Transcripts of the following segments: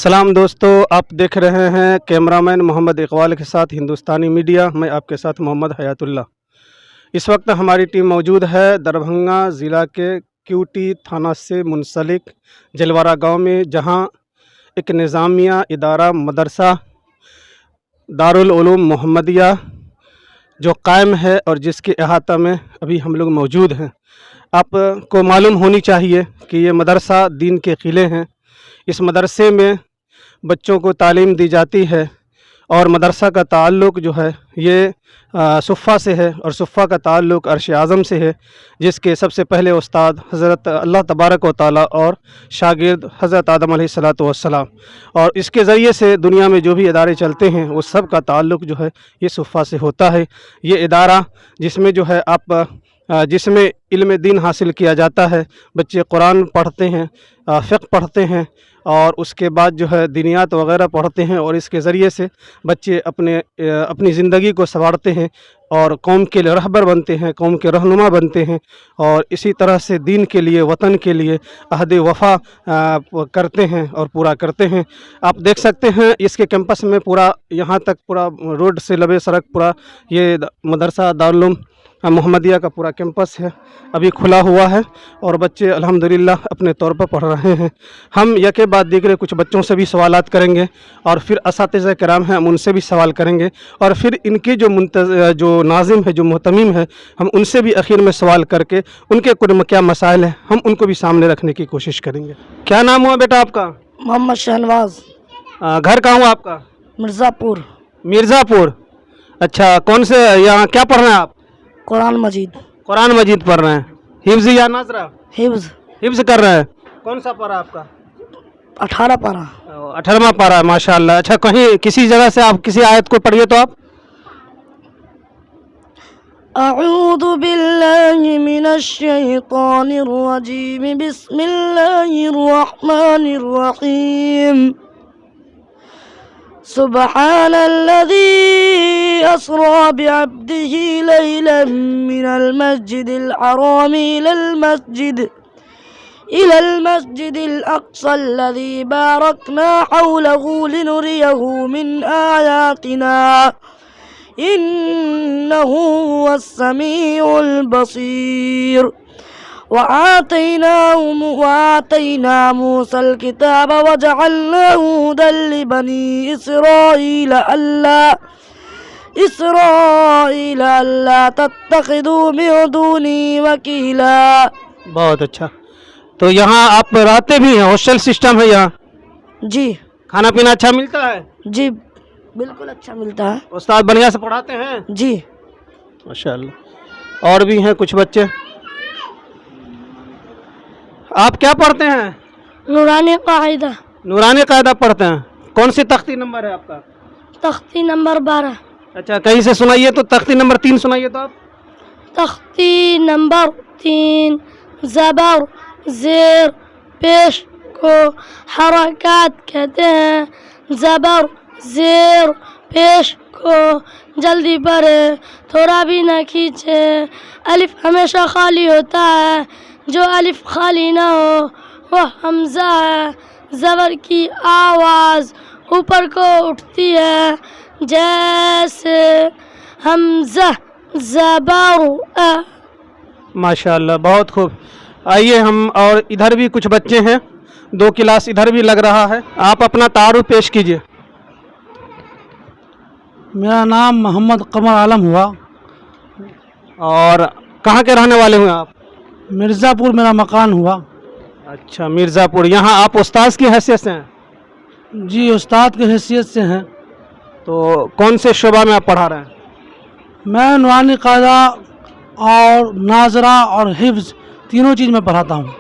सलाम दोस्तों, आप देख रहे हैं कैमरामैन मोहम्मद इकबाल के साथ हिंदुस्तानी मीडिया। मैं आपके साथ मोहम्मद हयातुल्लाह। इस वक्त हमारी टीम मौजूद है दरभंगा ज़िला के क्यूटी थाना से मुंसलिक जलवारा गांव में, जहां एक निज़ामिया इदारा मदरसा दारुल उलूम मोहम्मदिया जो कायम है और जिसके अहाता में अभी हम लोग मौजूद हैं। आपको मालूम होनी चाहिए कि ये मदरसा दीन के किले हैं। इस मदरसे में बच्चों को तालीम दी जाती है और मदरसा का ताल्लुक़ जो है ये सुफ़ा से है और सुफ़ा का ताल्लुक़ अर्श आज़म से है, जिसके सबसे पहले उस्ताद हज़रत अल्लाह तबारक व तआला और शागिर्द हज़रत आदम अलैहिस्सलातु वस्सलाम, और इसके ज़रिए से दुनिया में जो भी इदारे चलते हैं वो सब का ताल्लुक़ जो है ये सुफ़ा से होता है। ये इदारा जिसमें जो है जिसमें इल्म दीन हासिल किया जाता है, बच्चे कुरान पढ़ते हैं, फ़िक़्ह पढ़ते हैं और उसके बाद जो है दीनियात वग़ैरह पढ़ते हैं, और इसके ज़रिए से बच्चे अपनी ज़िंदगी को संवारते हैं और कौम के लिए रहबर बनते हैं, कौम के रहनुमा बनते हैं, और इसी तरह से दीन के लिए, वतन के लिए अहद वफ़ा करते हैं और पूरा करते हैं। आप देख सकते हैं इसके कैंपस में पूरा यहाँ तक पूरा रोड से लबे सड़क पूरा ये मदरसा दारुल उलूम मोहम्मदिया का पूरा कैंपस है, अभी खुला हुआ है और बच्चे अल्हम्दुलिल्लाह अपने तौर पर पढ़ रहे हैं। हम यके बाद दीगरे कुछ बच्चों से भी सवालात करेंगे और फिर असातिज़ा किराम हैं हम उनसे भी सवाल करेंगे, और फिर इनके जो नाज़िम है, जो मुहतमिम है, हम उनसे भी आखिर में सवाल करके उनके क्या मसाइल हैं हम उनको भी सामने रखने की कोशिश करेंगे। क्या नाम हुआ बेटा आपका? मोहम्मद शहनवाज। घर कहाँ हुआ आपका? मिर्ज़ापुर। मिर्ज़ापुर। अच्छा, कौन से यहाँ क्या पढ़ रहे हैं आप? कुरान मजीद। कुरान मजीद पढ़ रहे हैं। हिफ्ज़ या नाज़रा? हिफ्ज़ कर रहे हैं। कौन सा पारा आपका? 18 पारा। 18वां पारा, माशाअल्लाह। अच्छा, कहीं किसी जगह से आप किसी आयत को पढ़िए तो आप। अऊज़ु बिल्लाहि मिनश शैतानिर रजीम, बिस्मिल्लाहिर रहमानिर रहीम। सुब्हानल्लज़ी अस्रा बिअब्दिही लैलन मिनल मस्जिदिल हराम इलल मस्जिदिल अक़्सल्लज़ी बारकना हौलहु लिनुरियहु मिन आयातिना इन्नहु हुवस्समीउल बसीर। वआतैना मूसल किताब वजअलनाहु हुदल लिबनी इसराईल अल्ला तत्तखिदू मिन दूनी वकीला। बहुत अच्छा। तो यहाँ आप रहते भी हैं? हॉस्टल सिस्टम है यहाँ? जी। खाना पीना अच्छा मिलता है? जी बिल्कुल अच्छा मिलता है। उस्ताद बढ़िया से पढ़ाते हैं? जी माशाअल्लाह। और भी हैं कुछ बच्चे। आप क्या पढ़ते हैं? नूरानी कायदा। नूरानी कायदा पढ़ते हैं। कौन सी तख्ती नंबर है आपका? तख्ती नंबर 12। अच्छा, कहीं से सुनाइए तो। तख्ती नंबर 3 सुनाइए तो आप। तख्ती नंबर 3 ज़बर ज़ेर पेश को हरकत कहते हैं। ज़बर ज़ेर पेश को जल्दी पढ़े, थोड़ा भी ना खींचे। अलिफ हमेशा खाली होता है, जो अलिफ खाली ना हो वह हमज़ा है। ज़बर की आवाज़ ऊपर को उठती है, जैसे हमज़ा ज़बर। माशाअल्लाह, बहुत खूब। आइए हम, और इधर भी कुछ बच्चे हैं, 2 क्लास इधर भी लग रहा है। आप अपना तारुफ पेश कीजिए। मेरा नाम मोहम्मद कमर आलम हुआ। और कहाँ के रहने वाले हुए आप? मिर्ज़ापुर मेरा मकान हुआ। अच्छा, मिर्ज़ापुर। यहाँ आप उस्ताद की हैसियत से हैं? जी, उस्ताद की हैसियत से हैं। तो कौन से शोबा में आप पढ़ा रहे हैं? मैं नूरानी कायदा और नाज़रा और हिफ्ज़ तीनों चीज़ में पढ़ाता हूँ।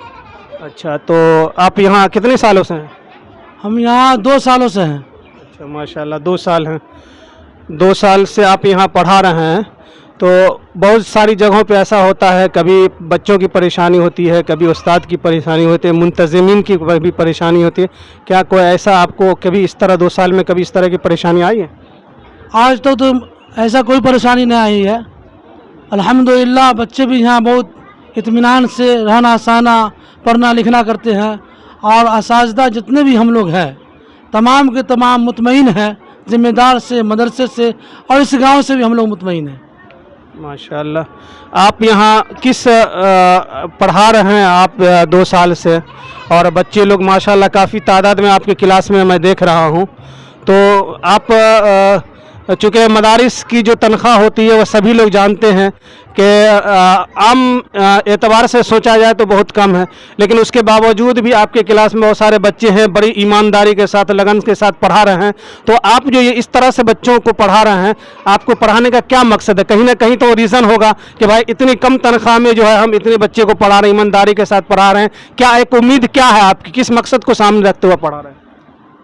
अच्छा, तो आप यहाँ कितने सालों से हैं? हम यहाँ 2 सालों से हैं। अच्छा, माशाल्लाह, 2 साल हैं। 2 साल से आप यहाँ पढ़ा रहे हैं। तो बहुत सारी जगहों पे ऐसा होता है, कभी बच्चों की परेशानी होती है, कभी उस्ताद की परेशानी होती है, मुंतज़िमीन की भी परेशानी होती है। क्या कोई ऐसा आपको कभी इस तरह 2 साल में कभी इस तरह की परेशानी आई है? आज तक तो ऐसा कोई परेशानी नहीं आई है, अल्हम्दुलिल्लाह। बच्चे भी यहाँ बहुत इत्मीनान से रहना सहना पढ़ना लिखना करते हैं, और असातिज़ा जितने भी हम लोग हैं तमाम के तमाम मुतमईन हैं, ज़िम्मेदार से, मदरसे से और इस गांव से भी हम लोग मुतमईन हैं। माशाअल्लाह। आप यहाँ किस पढ़ा रहे हैं आप 2 साल से, और बच्चे लोग माशाअल्लाह काफ़ी तादाद में आपकी क्लास में मैं देख रहा हूँ। तो आप चूँकि मदारिस की जो तनख्वाह होती है वो सभी लोग जानते हैं कि आम एतबार से सोचा जाए तो बहुत कम है, लेकिन उसके बावजूद भी आपके क्लास में बहुत सारे बच्चे हैं, बड़ी ईमानदारी के साथ, लगन के साथ पढ़ा रहे हैं। तो आप जो ये इस तरह से बच्चों को पढ़ा रहे हैं, आपको पढ़ाने का क्या मकसद है? कहीं ना कहीं तो रीज़न होगा कि भाई इतनी कम तनख्वाह में जो है हम इतने बच्चे को पढ़ा रहे हैं, ईमानदारी के साथ पढ़ा रहे हैं। क्या एक उम्मीद क्या है आपकी, किस मकसद को सामने रखते हुए पढ़ा रहे हैं?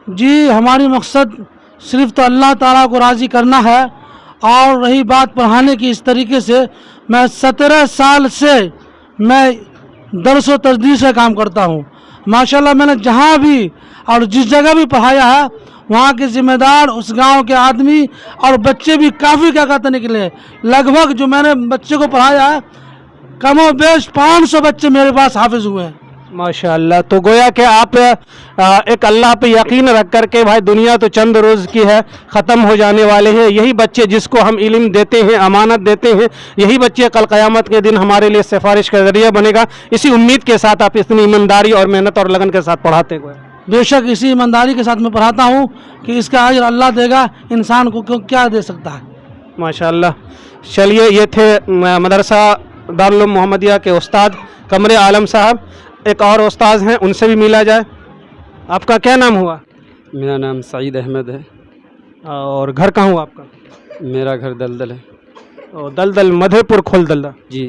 जी, हमारी मकसद सिर्फ तो अल्लाह ताला को राज़ी करना है। और रही बात पढ़ाने की, इस तरीके से मैं 17 साल से मैं दर्स व तदरीस का काम करता हूँ। माशाल्लाह मैंने जहाँ भी और जिस जगह भी पढ़ाया है, वहाँ के ज़िम्मेदार, उस गांव के आदमी और बच्चे भी काफ़ी क्या कहते निकले। लगभग जो मैंने बच्चे को पढ़ाया है, कमो बेश 500 बच्चे मेरे पास हाफिज़ हुए हैं। माशाअल्लाह। तो गोया कि आप एक अल्लाह पे यकीन रख कर के, भाई दुनिया तो चंद रोज़ की है, ख़त्म हो जाने वाले हैं। यही बच्चे जिसको हम इल्म देते हैं, अमानत देते हैं, यही बच्चे कल क़यामत के दिन हमारे लिए सिफारिश का ज़रिया बनेगा। इसी उम्मीद के साथ आप इतनी ईमानदारी और मेहनत और लगन के साथ पढ़ाते हुए। बेशक इसी ईमानदारी के साथ मैं पढ़ाता हूँ कि इसका अजर अल्लाह देगा, इंसान को क्यों क्या दे सकता है। माशाअल्लाह। चलिए, ये थे मदरसा दारुल उलूम मोहम्मदिया के उस्ताद कमरे आलम साहब। एक और उस्ताद हैं, उनसे भी मिला जाए। आपका क्या नाम हुआ? मेरा नाम सईद अहमद है। और घर कहाँ हुआ आपका? मेरा घर दलदल है। और दलदल मधेपुर खोल दलदल। जी।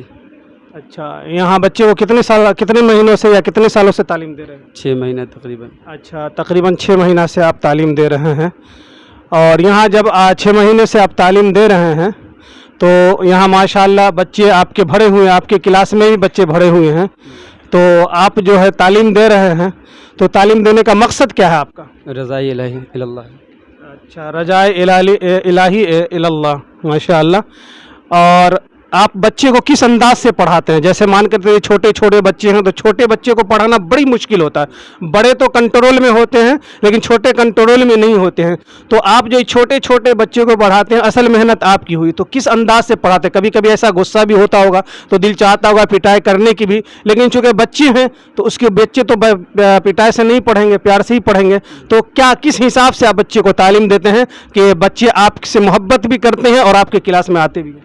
अच्छा, यहाँ बच्चे को कितने महीनों से या कितने सालों से तालीम दे रहे हैं? 6 महीने तकरीबन। अच्छा, तकरीबन 6 महीना से आप तालीम दे रहे हैं। और यहाँ जब 6 महीने से आप तालीम दे रहे हैं तो यहाँ माशाअल्लाह बच्चे आपके भरे हुए हैं, आपके क्लास में भी बच्चे भरे हुए हैं। तो आप जो है तालीम दे रहे हैं, तो तालीम देने का मकसद क्या है आपका? रज़ाई इलाही इल्लल्लाह। अच्छा, रज़ाए इलाही इल्लल्लाह। माशाअल्लाह। और आप बच्चे को किस अंदाज से पढ़ाते हैं? जैसे मान कर चलिए छोटे छोटे बच्चे हैं, तो छोटे बच्चे को पढ़ाना बड़ी मुश्किल होता है। बड़े तो कंट्रोल में होते हैं, लेकिन छोटे कंट्रोल में नहीं होते हैं। तो आप जो छोटे छोटे बच्चे को पढ़ाते हैं, असल मेहनत आपकी हुई, तो किस अंदाज से पढ़ाते हैं? कभी कभी ऐसा गुस्सा भी होता होगा, तो दिल चाहता होगा पिटाई करने की भी, लेकिन चूँकि बच्चे हैं तो उसके बच्चे तो पिटाई से नहीं पढ़ेंगे, प्यार से ही पढ़ेंगे। तो क्या किस हिसाब से आप बच्चे को तालीम देते हैं कि बच्चे आपसे मोहब्बत भी करते हैं और आपके क्लास में आते भी हैं?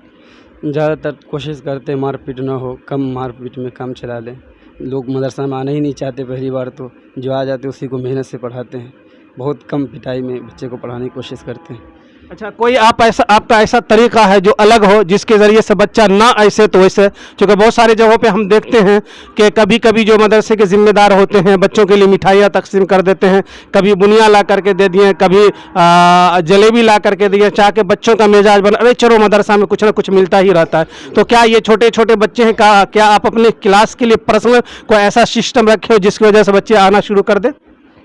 ज़्यादातर कोशिश करते हैं मारपीट ना हो, कम मारपीट में काम चला लें। लोग मदरसा में आना ही नहीं चाहते पहली बार, तो जो आ जाते उसी को मेहनत से पढ़ाते हैं। बहुत कम पिटाई में बच्चे को पढ़ाने की कोशिश करते हैं। अच्छा, कोई आपका ऐसा तरीका है जो अलग हो, जिसके ज़रिए से बच्चा ना ऐसे तो वैसे? क्योंकि बहुत सारे जगहों पे हम देखते हैं कि कभी कभी जो मदरसे के ज़िम्मेदार होते हैं बच्चों के लिए मिठाइयाँ तकसीम कर देते हैं, कभी बुनिया ला करके दे दिए, कभी जलेबी ला करके दिए, चाह के बच्चों का मिजाज बना, अरे चलो मदरसा में कुछ ना कुछ मिलता ही रहता है। तो क्या ये छोटे छोटे बच्चे हैं, क्या आप अपने क्लास के लिए पर्सनल कोई ऐसा सिस्टम रखे हो जिसकी वजह से बच्चे आना शुरू कर दें?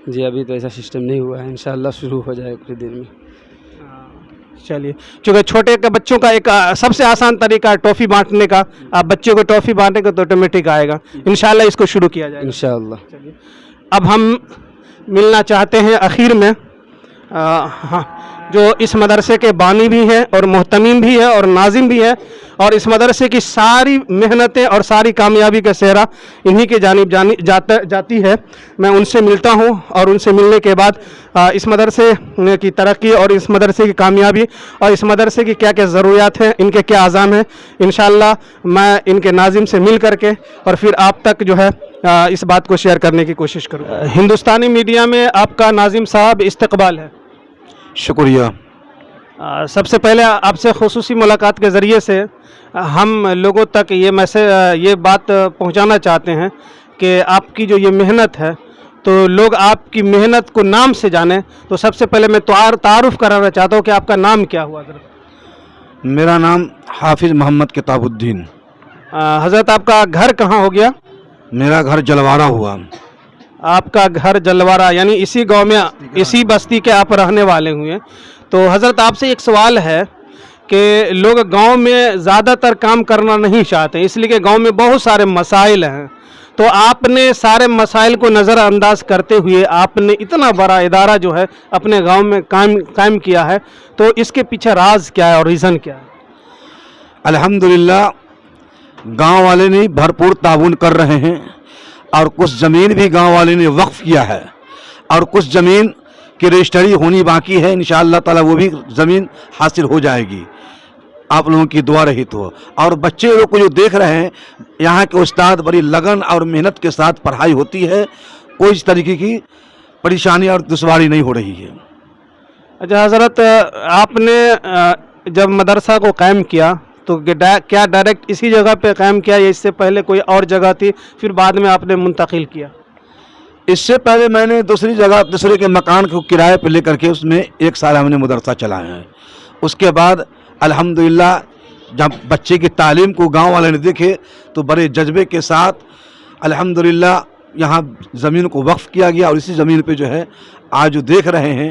जी, अभी तो ऐसा सिस्टम नहीं हुआ है, इंशाअल्लाह शुरू हो जाएगा कुछ देर में। चलिए, चूँकि छोटे के बच्चों का एक सबसे आसान तरीका है टॉफ़ी बांटने का। आप बच्चे को टॉफ़ी बांटेंगे तो ऑटोमेटिक आएगा। इंशाल्लाह इसको शुरू किया जाएगा इंशाअल्लाह। चलिए, अब हम मिलना चाहते हैं आखिर में हाँ, जो इस मदरसे के बानी भी हैं और मोहतमीम भी है और नाजिम भी है, और इस मदरसे की सारी मेहनतें और सारी कामयाबी का सेहरा इन्हीं के जानिब जाती है। मैं उनसे मिलता हूं और उनसे मिलने के बाद इस मदरसे की तरक्की और इस मदरसे की कामयाबी और इस मदरसे की क्या क्या ज़रूरियात हैं, इनके क्या आज़ाम हैं, इंशाअल्लाह मैं इनके नाजिम से मिल करके और फिर आप तक जो है इस बात को शेयर करने की कोशिश करूँ। हिंदुस्तानी मीडिया में आपका नाजिम साहब इस्तकबाल है। शुक्रिया। सबसे पहले आपसे खुसूसी मुलाकात के ज़रिए से हम लोगों तक ये बात पहुंचाना चाहते हैं कि आपकी जो ये मेहनत है, तो लोग आपकी मेहनत को नाम से जाने। तो सबसे पहले मैं तारुफ कराना चाहता हूँ कि आपका नाम क्या हुआ? मेरा नाम हाफिज़ मोहम्मद किताबुद्दीन। हज़रत आपका घर कहाँ हो गया? मेरा घर जलवारा हुआ। आपका घर जलवारा, यानी इसी गांव में, इसी बस्ती के आप रहने वाले हुए। तो हज़रत आपसे एक सवाल है कि लोग गांव में ज़्यादातर काम करना नहीं चाहते, इसलिए कि गांव में बहुत सारे मसाइल हैं। तो आपने सारे मसाइल को नज़रअंदाज करते हुए आपने इतना बड़ा इदारा जो है अपने गांव में कायम किया है, तो इसके पीछे राज क्या है और रीज़न क्या है? अल्हम्दुलिल्लाह गांव वाले ने भरपूर ताउन कर रहे हैं और कुछ ज़मीन भी गांव वाले ने वक्फ किया है और कुछ ज़मीन की रजिस्ट्री होनी बाकी है। इंशाअल्लाह ताला वो भी ज़मीन हासिल हो जाएगी आप लोगों की दुआ रही तो। और बच्चे लोग को जो देख रहे हैं, यहाँ के उस्ताद बड़ी लगन और मेहनत के साथ पढ़ाई होती है, कोई इस तरीके की परेशानी और दुश्वारी नहीं हो रही है। अच्छा हज़रत, आपने जब मदरसा को कायम किया तो क्या डायरेक्ट इसी जगह पे कायम किया या इससे पहले कोई और जगह थी, फिर बाद में आपने मुंतकिल किया? इससे पहले मैंने दूसरी जगह दूसरे के मकान को किराए पर लेकर के उसमें 1 साल हमने मदरसा चलाया है। उसके बाद अल्हम्दुलिल्लाह जब बच्चे की तालीम को गांव वाले ने देखे तो बड़े जज्बे के साथ अल्हम्दुलिल्लाह यहाँ ज़मीन को वक्फ किया गया और इसी ज़मीन पे जो है आज जो देख रहे हैं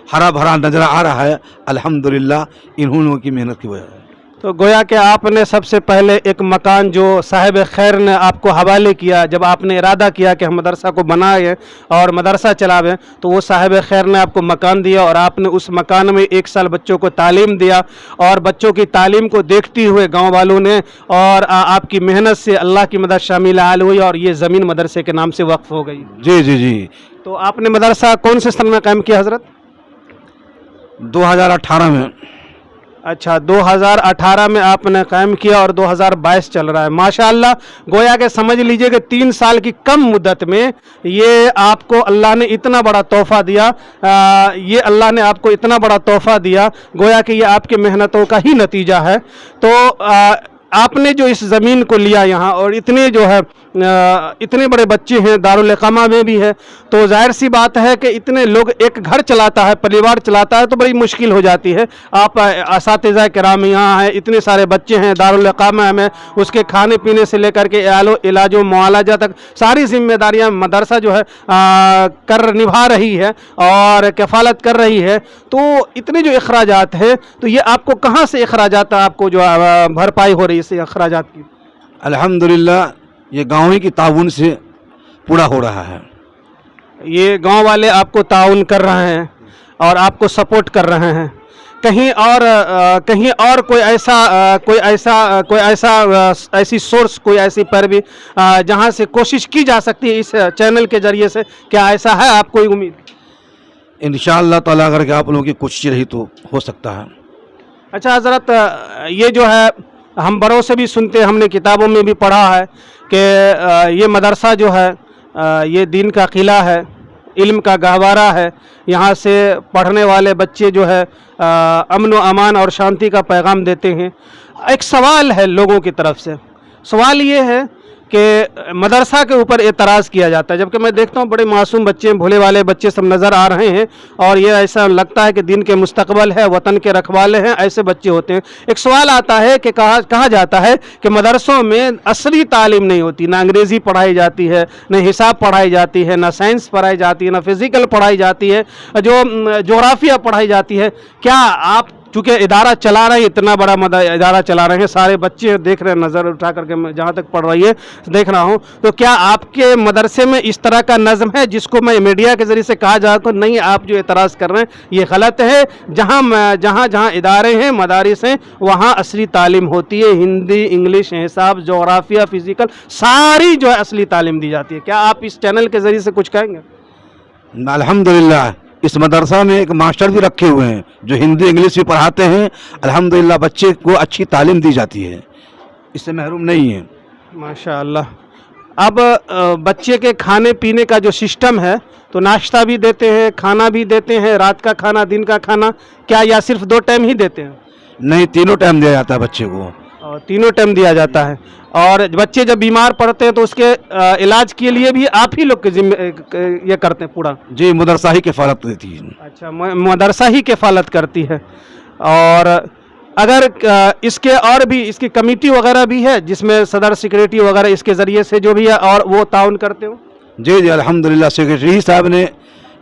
हरा भरा नज़र आ रहा है, अल्हम्दुलिल्लाह इन्हों लोगों की मेहनत की वजह है। तो गोया कि आपने सबसे पहले एक मकान जो साहिब खैर ने आपको हवाले किया, जब आपने इरादा किया कि हम मदरसा को बनाएं और मदरसा चलावें, तो वो साहिब खैर ने आपको मकान दिया और आपने उस मकान में 1 साल बच्चों को तालीम दिया और बच्चों की तालीम को देखते हुए गांव वालों ने और आपकी मेहनत से अल्लाह की मदद शामिल हाल हुई और ये ज़मीन मदरसे के नाम से वक्फ हो गई। जी जी जी। तो आपने मदरसा कौन से सन में कायम किया हज़रत? 2018 में। अच्छा, 2018 में आपने कायम किया और 2022 चल रहा है। माशाअल्लाह, गोया के समझ लीजिए कि 3 साल की कम मुद्दत में ये आपको अल्लाह ने इतना बड़ा तोहफ़ा दिया, ये अल्लाह ने आपको इतना बड़ा तोहफ़ा दिया, गोया कि ये आपके मेहनतों का ही नतीजा है। तो आपने जो इस ज़मीन को लिया यहाँ और इतने जो है इतने बड़े बच्चे हैं, दारुल इक़ामा में भी है, तो जाहिर सी बात है कि इतने लोग एक घर चलाता है, परिवार चलाता है तो बड़ी मुश्किल हो जाती है। आप असातिज़ा किराम यहाँ हैं, इतने सारे बच्चे हैं दारुल इक़ामा में, उसके खाने पीने से लेकर के इलाज व मुआलजा तक सारी जिम्मेदारियाँ मदरसा जो है निभा रही है और कफ़ालत कर रही है। तो इतने जो अखराजात हैं, तो ये आपको कहाँ से अखराजात आपको जो भरपाई हो रही है इससे अखराजात की? अल्हम्दुलिल्लाह ये गाँव ही की ताउन से पूरा हो रहा है। ये गांव वाले आपको ताउन कर रहे हैं और आपको सपोर्ट कर रहे हैं। कहीं और कोई ऐसी सोर्स, कोई ऐसी पैरवी जहां से कोशिश की जा सकती है इस चैनल के ज़रिए से, क्या ऐसा है आपको उम्मीद? इंशाअल्लाह ताला अगर कि आप लोगों की कोशिश रही तो हो सकता है। अच्छा हज़रत, ये जो है हम बड़ों से भी सुनते हैं, हमने किताबों में भी पढ़ा है कि ये मदरसा जो है ये दीन का किला है, इल्म का गहवारा है। यहाँ से पढ़ने वाले बच्चे जो है अमन व अमान और शांति का पैगाम देते हैं। एक सवाल है लोगों की तरफ से, सवाल ये है कि मदरसा के ऊपर एतराज़ किया जाता है, जबकि मैं देखता हूँ बड़े मासूम बच्चे, भोले वाले बच्चे सब नज़र आ रहे हैं और ये ऐसा लगता है कि दिन के मुस्तकबल है, वतन के रखवाले हैं, ऐसे बच्चे होते हैं। एक सवाल आता है कि कहा जाता है कि मदरसों में असली तालीम नहीं होती, ना अंग्रेज़ी पढ़ाई जाती है, न हिसाब पढ़ाई जाती है, ना साइंस पढ़ाई जाती है, ना फिज़िकल पढ़ाई जाती है, जो जोग्राफिया पढ़ाई जाती है। क्या आप चूँकि इदारा चला रहे हैं, इतना बड़ा इदारा चला रहे हैं, सारे बच्चे देख रहे हैं, नज़र उठा करके मैं जहाँ तक पढ़ रही है देख रहा हूँ, तो क्या आपके मदरसे में इस तरह का नज़म है जिसको मैं मीडिया के ज़रिए से कहा जाए तो नहीं, आप जो एतराज़ कर रहे हैं ये गलत है? जहाँ इदारे हैं, मदारिस हैं, वहाँ असली तालीम होती है, हिंदी, इंग्लिश, हिसाब, जोग्राफिया, फ़िज़िकल, सारी जो है असली तालीम दी जाती है। क्या आप इस चैनल के ज़रिए से कुछ कहेंगे? अल्हम्दुलिल्लाह इस मदरसा में एक मास्टर भी रखे हुए हैं जो हिंदी इंग्लिश भी पढ़ाते हैं। अल्हम्दुलिल्लाह बच्चे को अच्छी तालीम दी जाती है, इससे महरूम नहीं है। माशाअल्लाह। अब बच्चे के खाने पीने का जो सिस्टम है, तो नाश्ता भी देते हैं, खाना भी देते हैं, रात का खाना, दिन का खाना, क्या या सिर्फ 2 टाइम ही देते हैं? नहीं, 3 टाइम दिया जाता है बच्चे को। और 3 टाइम दिया जाता है। और बच्चे जब बीमार पड़ते हैं तो उसके इलाज के लिए भी आप ही लोग ये करते हैं पूरा? जी, मदरसा ही किफ़ालत देती है। अच्छा, मदरसा ही किफ़ालत करती है। और अगर इसके और भी इसकी कमेटी वगैरह भी है जिसमें सदर, सेक्रेटरी वगैरह इसके ज़रिए से जो भी है और वो ताउन करते हो? जी जी, अल्हम्दुलिल्लाह सेक्रेटरी साहब ने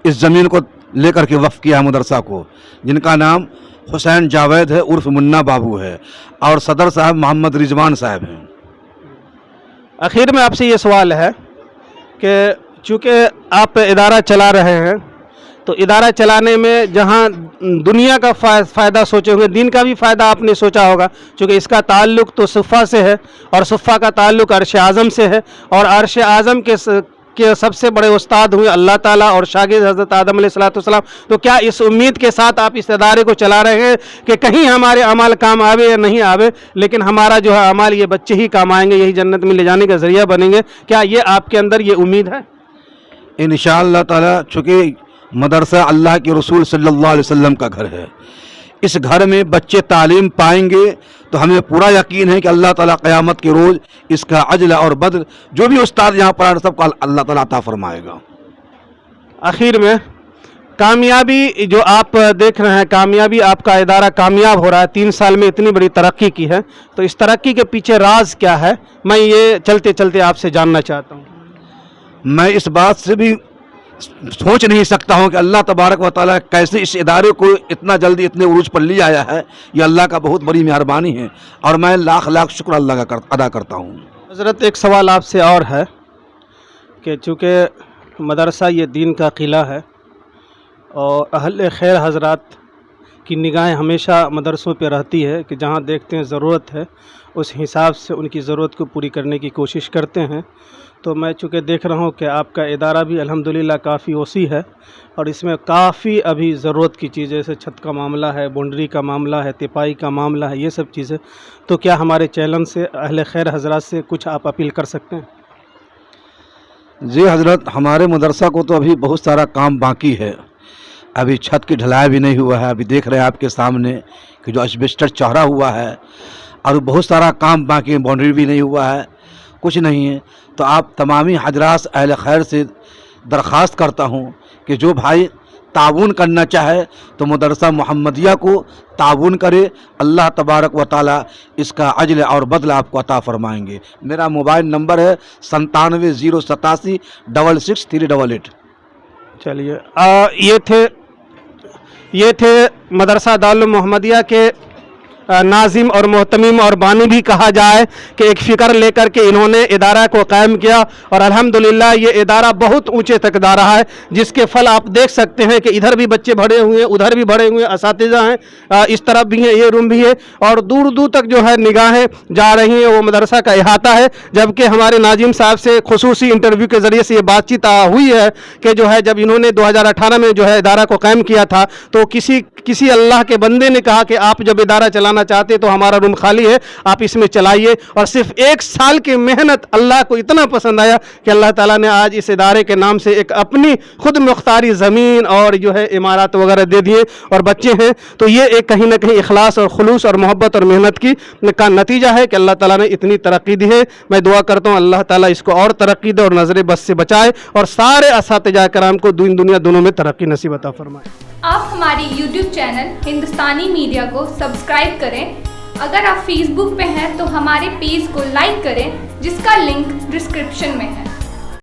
इस ज़मीन को लेकर के वफ़ किया मदरसा को, जिनका नाम हुसैन जावेद है उर्फ मुन्ना बाबू है, और सदर साहब मोहम्मद रिजवान साहब हैं। आखिर में आपसे ये सवाल है کہ چونکہ آپ ادارہ چلا رہے ہیں تو ادارہ چلانے میں جہاں دنیا کا فائدہ سوچے ہوئے دین کا بھی فائدہ آپ نے سوچا ہوگا، چونکہ اس کا تعلق تو صفہ سے ہے اور صفہ کا تعلق عرش اعظم سے ہے، اور عرش اعظم کے سب سے بڑے استاد ہوئے اللہ تعالیٰ اور شاگرد حضرت آدم علیہ السلام. تو کیا اس امید کے ساتھ آپ اس ادارے کو چلا رہے ہیں کہ کہیں ہمارے اعمال کام آوے یا نہیں آوے، لیکن ہمارا جو ہے اعمال یہ بچے ہی کام آئیں گے، یہی جنت میں لے جانے کا ذریعہ بنیں گے؟ کیا یہ آپ کے اندر یہ امید ہے؟ انشاءاللہ تعالی، چونکہ مدرسہ اللہ کے رسول صلی اللہ علیہ وسلم کا گھر ہے، اس گھر میں بچے تعلیم پائیں گے تو ہمیں پورا یقین ہے کہ اللہ تعالیٰ قیامت کے روز اس کا اجر اور بدل جو بھی استاد یہاں پر سب کو اللہ تعالیٰ عطا فرمائے گا. آخر میں کامیابی جو آپ دیکھ رہے ہیں، کامیابی آپ کا ادارہ کامیاب ہو رہا ہے، 3 سال میں اتنی بڑی ترقی کی ہے، تو اس ترقی کے پیچھے راز کیا ہے؟ میں یہ چلتے چلتے آپ سے جاننا چاہتا ہوں. میں اس بات سے بھی سوچ نہیں سکتا ہوں کہ اللہ تبارک و تعالیٰ کیسے اس ادارے کو اتنا جلدی اتنے عروج پر لے آیا ہے. یہ اللہ کا بہت بڑی مہربانی ہے اور میں لاکھ لاکھ شکر اللہ کا ادا کرتا ہوں. حضرت ایک سوال آپ سے اور ہے کہ چونکہ مدرسہ یہ دین کا قلعہ ہے اور اہل خیر حضرات کی نگاہیں ہمیشہ مدرسوں پہ رہتی ہے کہ جہاں دیکھتے ہیں ضرورت ہے اس حساب سے ان کی ضرورت کو پوری کرنے کی کوشش کرتے ہیں. تو میں چونکہ دیکھ رہا ہوں کہ آپ کا ادارہ بھی الحمدللہ کافی وسیع ہے اور اس میں کافی ابھی ضرورت کی چیزیں جیسے چھت کا معاملہ ہے، بونڈری کا معاملہ ہے، تپائی کا معاملہ ہے، یہ سب چیزیں. تو کیا ہمارے چینل سے اہل خیر حضرات سے کچھ آپ اپیل کر سکتے ہیں؟ جی حضرت، ہمارے مدرسہ کو تو ابھی بہت سارا کام باقی ہے. ابھی چھت کی ڈھلائی بھی نہیں ہوا ہے، ابھی دیکھ رہے ہیں آپ کے سامنے کہ جو اسبیسٹر چڑھا ہوا ہے، اور بہت سارا کام باقی ہے، باؤنڈری بھی نہیں ہوا ہے، کچھ نہیں ہے. تو آپ تمامی حضرات اہل خیر سے درخواست کرتا ہوں کہ جو بھائی تعاون کرنا چاہے تو مدرسہ محمدیہ کو تعاون کرے. اللہ تبارک و تعالیٰ اس کا اجر اور بدلہ آپ کو عطا فرمائیں گے. میرا موبائل نمبر ہے 97 087 66388. چلیے یہ تھے مدرسہ دارالمحمدیہ کے ناظم اور محتمم اور بانی بھی کہا جائے کہ ایک فکر لے کر کے انہوں نے ادارہ کو قائم کیا اور الحمدللہ یہ ادارہ بہت اونچے تک جا رہا ہے، جس کے پھل آپ دیکھ سکتے ہیں کہ ادھر بھی بچے بڑھے ہوئے ہیں، ادھر بھی بڑھے ہوئے ہیں، اساتذہ ہیں، اس طرف بھی ہیں، یہ روم بھی ہے، اور دور دور تک جو ہے نگاہیں جا رہی ہیں، وہ مدرسہ کا احاطہ ہے. جبکہ ہمارے ناظم صاحب سے خصوصی انٹرویو کے ذریعے سے یہ بات چیت ہوئی ہے کہ جو ہے جب انہوں نے 2018 میں جو ہے ادارہ کو قائم کیا تھا تو کسی اللہ کے بندے نے کہا کہ آپ جب ادارہ چلانا چاہتے تو ہمارا روم خالی ہے، آپ اس میں چلائیے. اور صرف 1 سال کی محنت اللہ کو اتنا پسند آیا کہ اللہ تعالیٰ نے آج اس ادارے کے نام سے ایک اپنی خود مختاری زمین اور جو ہے عمارات وغیرہ دے دیے اور بچے ہیں. تو یہ ایک کہیں نہ کہیں اخلاص اور خلوص اور محبت اور محنت کا نتیجہ ہے کہ اللہ تعالیٰ نے اتنی ترقی دی ہے. میں دعا کرتا ہوں اللہ تعالیٰ اس کو اور ترقی دے اور نظر بس سے بچائے اور سارے اساتذہ کرام کو دین دنیا دونوں میں ترقی نصیب عطا فرمائے. آپ ہماری یوٹیوب چینل ہندوستانی میڈیا کو سبسکرائب کریں. اگر آپ فیس بک پہ ہیں تو ہمارے پیج کو لائک کریں جس کا لنک ڈسکرپشن میں ہے.